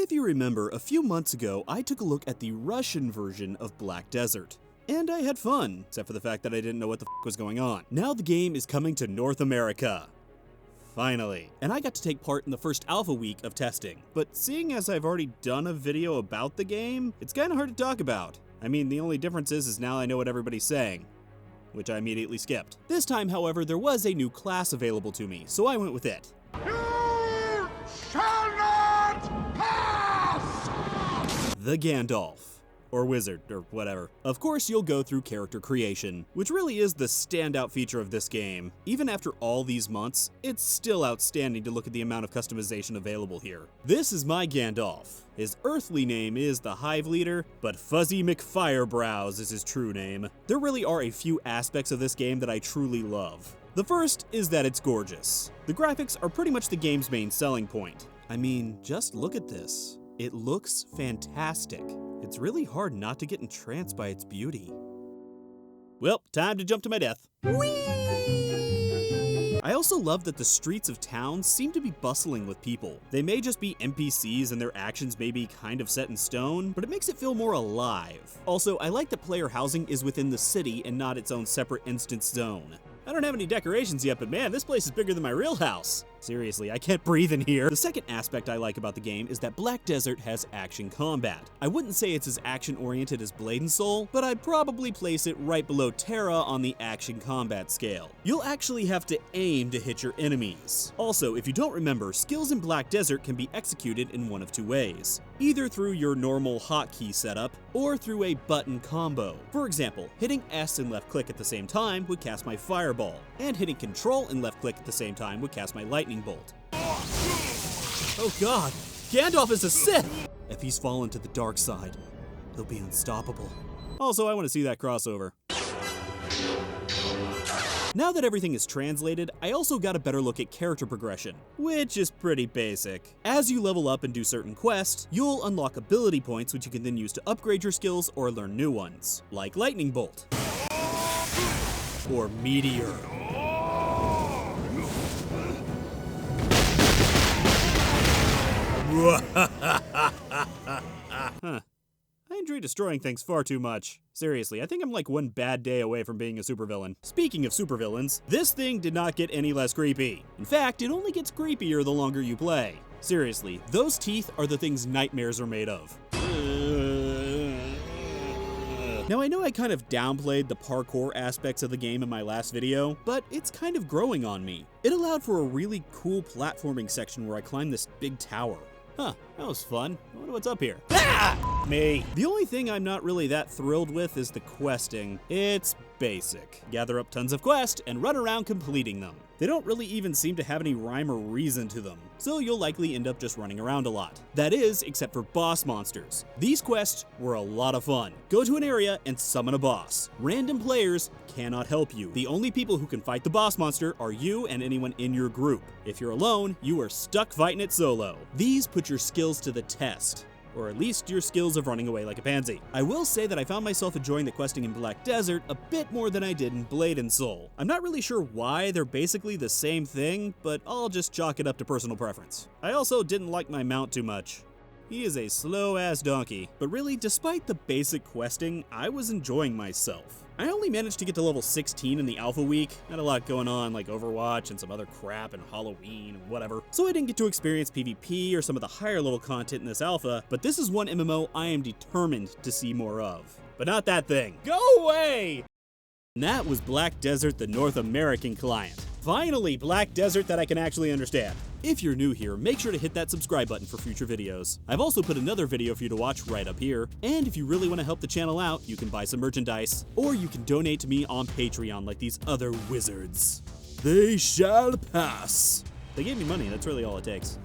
If you remember, a few months ago, I took a look at the Russian version of Black Desert. And I had fun, except for the fact that I didn't know what the f was going on. Now the game is coming to North America. Finally. And I got to take part in the first alpha week of testing. But seeing as I've already done a video about the game, it's kinda hard to talk about. I mean, the only difference is now I know what everybody's saying, which I immediately skipped. This time, however, there was a new class available to me, so I went with it. You shall not pass! The Gandalf. Or wizard, or whatever. Of course, you'll go through character creation, which really is the standout feature of this game. Even after all these months, it's still outstanding to look at the amount of customization available here. This is my Gandalf. His earthly name is TheHiveLeader, but Fuzzy McFirebrows is his true name. There really are a few aspects of this game that I truly love. The first is that it's gorgeous. The graphics are pretty much the game's main selling point. I mean, just look at this. It looks fantastic. It's really hard not to get entranced by its beauty. Well, time to jump to my death. Whee! I also love that the streets of town seem to be bustling with people. They may just be NPCs and their actions may be kind of set in stone, but it makes it feel more alive. Also, I like that player housing is within the city and not its own separate instance zone. I don't have any decorations yet, but man, this place is bigger than my real house. Seriously, I can't breathe in here. The second aspect I like about the game is that Black Desert has action combat. I wouldn't say it's as action-oriented as Blade and Soul, but I'd probably place it right below Terra on the action combat scale. You'll actually have to aim to hit your enemies. Also, if you don't remember, skills in Black Desert can be executed in one of two ways. Either through your normal hotkey setup, or through a button combo. For example, hitting S and left click at the same time would cast my Fireball, and hitting Control and left click at the same time would cast my Lightning Bolt. Oh god, Gandalf is a Sith! If he's fallen to the dark side, he'll be unstoppable. Also, I want to see that crossover. Now that everything is translated, I also got a better look at character progression, which is pretty basic. As you level up and do certain quests, you'll unlock ability points which you can then use to upgrade your skills or learn new ones, like Lightning Bolt, or Meteor. Huh. I enjoy destroying things far too much. Seriously, I think I'm like one bad day away from being a supervillain. Speaking of supervillains, this thing did not get any less creepy. In fact, it only gets creepier the longer you play. Seriously, those teeth are the things nightmares are made of. Now I know I kind of downplayed the parkour aspects of the game in my last video, but it's kind of growing on me. It allowed for a really cool platforming section where I climbed this big tower. Huh, that was fun. I wonder what's up here. Ah! Me. The only thing I'm not really that thrilled with is the questing. It's basic. Gather up tons of quests and run around completing them. They don't really even seem to have any rhyme or reason to them, so you'll likely end up just running around a lot. That is, except for boss monsters. These quests were a lot of fun. Go to an area and summon a boss. Random players cannot help you. The only people who can fight the boss monster are you and anyone in your group. If you're alone, you are stuck fighting it solo. These put your skills to the test, or at least your skills of running away like a pansy. I will say that I found myself enjoying the questing in Black Desert a bit more than I did in Blade and Soul. I'm not really sure why, they're basically the same thing, but I'll just chalk it up to personal preference. I also didn't like my mount too much. He is a slow-ass donkey. But really, despite the basic questing, I was enjoying myself. I only managed to get to level 16 in the alpha week. Had a lot going on, like Overwatch and some other crap and Halloween and whatever. So I didn't get to experience PvP or some of the higher level content in this alpha, but this is one MMO I am determined to see more of. But not that thing. Go away! And that was Black Desert, the North American client. Finally, Black Desert that I can actually understand. If you're new here, make sure to hit that subscribe button for future videos. I've also put another video for you to watch right up here. And if you really want to help the channel out, you can buy some merchandise, or you can donate to me on Patreon like these other wizards. They shall pass. They gave me money, that's really all it takes.